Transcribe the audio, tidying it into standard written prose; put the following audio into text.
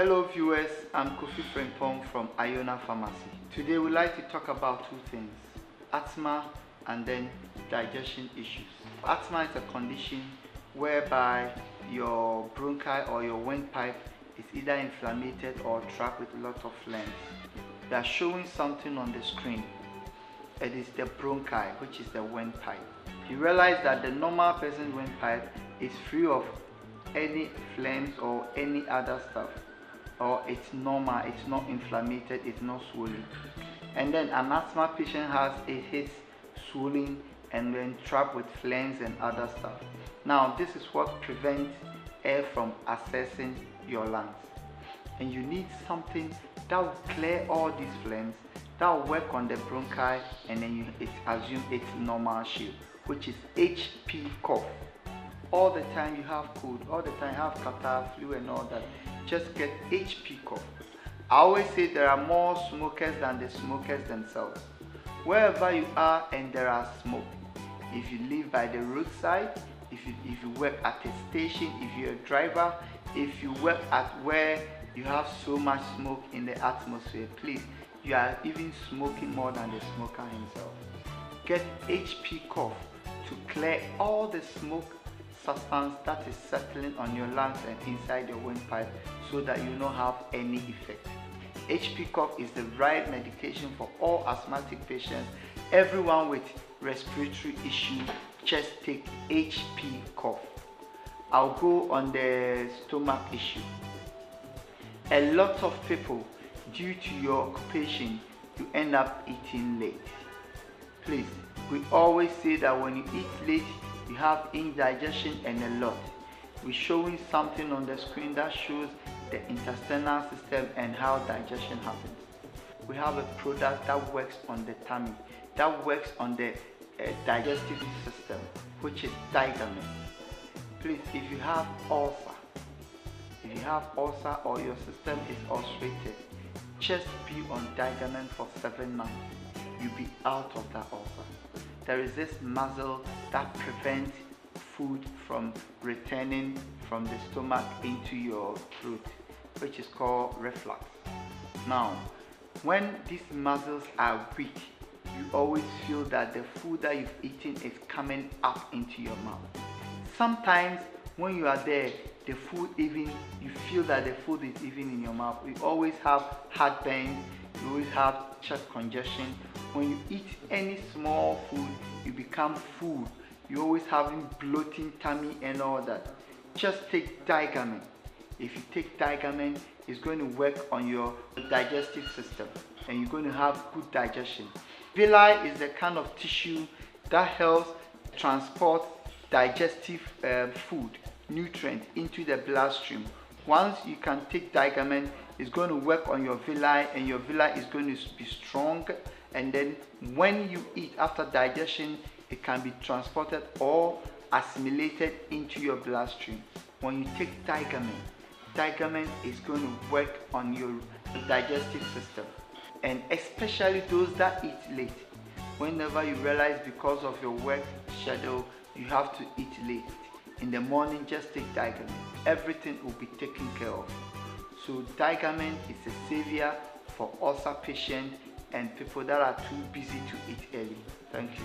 Hello viewers, I'm Kofi Frimpong from Iona Pharmacy. Today we'd like to talk about two things, asthma and then digestion issues. Asthma is a condition whereby your bronchi or your windpipe is either inflamed or trapped with a lot of phlegm. They are showing something on the screen. It is the bronchi, which is the windpipe. You realize that the normal person's windpipe is free of any phlegms or any other stuff, or it's normal, it's not inflamed, it's not swollen. And then an asthma patient has his swollen and then trapped with phlegms and other stuff. Now this is what prevents air from accessing your lungs, and you need something that will clear all these phlegms, that will work on the bronchi, and then it assume its normal shape, which is HP cough. All the time you have cold, all the time you have catarrh, flu and all that, just get HP cough. I always say there are more smokers than the smokers themselves. Wherever you are and there are smoke, if you live by the roadside, if you work at a station, if you're a driver, if you work at where you have so much smoke in the atmosphere, please, you are even smoking more than the smoker himself. Get HP cough to clear all the smoke substance that is settling on your lungs and inside your windpipe, so that you don't have any effect. HP cough is the right medication for all asthmatic patients. Everyone with respiratory issue, just take HP cough. I'll go on the stomach issue. A lot of people, due to your occupation, you end up eating late. Please, we always say that when you eat late, you have indigestion and a lot. We're showing something on the screen that shows the intestinal system and how digestion happens. We have a product that works on the tummy, that works on the digestive system, which is Digamen. Please, if you have ulcer, or your system is ulcerated, just be on Digamen for 7 months. You'll be out of that ulcer. There is this muscle that prevents food from returning from the stomach into your throat, which is called reflux. Now, when these muscles are weak, you always feel that the food that you've eaten is coming up into your mouth. Sometimes when you are there, the food even, you feel that the food is even in your mouth. You always have heartburn, you always have chest congestion. When you eat any small food, you become full. You always having bloating tummy and all that. Just take Digamen. If you take Digamen, it's going to work on your digestive system and you're going to have good digestion. Villi is the kind of tissue that helps transport digestive food, nutrients into the bloodstream. Once you can take Digamen, it's going to work on your villi, and your villi is going to be strong, and then when you eat after digestion, it can be transported or assimilated into your bloodstream. When you take Digamen, Digamen is going to work on your digestive system, and especially those that eat late. Whenever you realize because of your work schedule you have to eat late, in the morning just take Digamen. Everything will be taken care of. So Digamen is a savior for ulcer patients and people that are too busy to eat early. Thank you.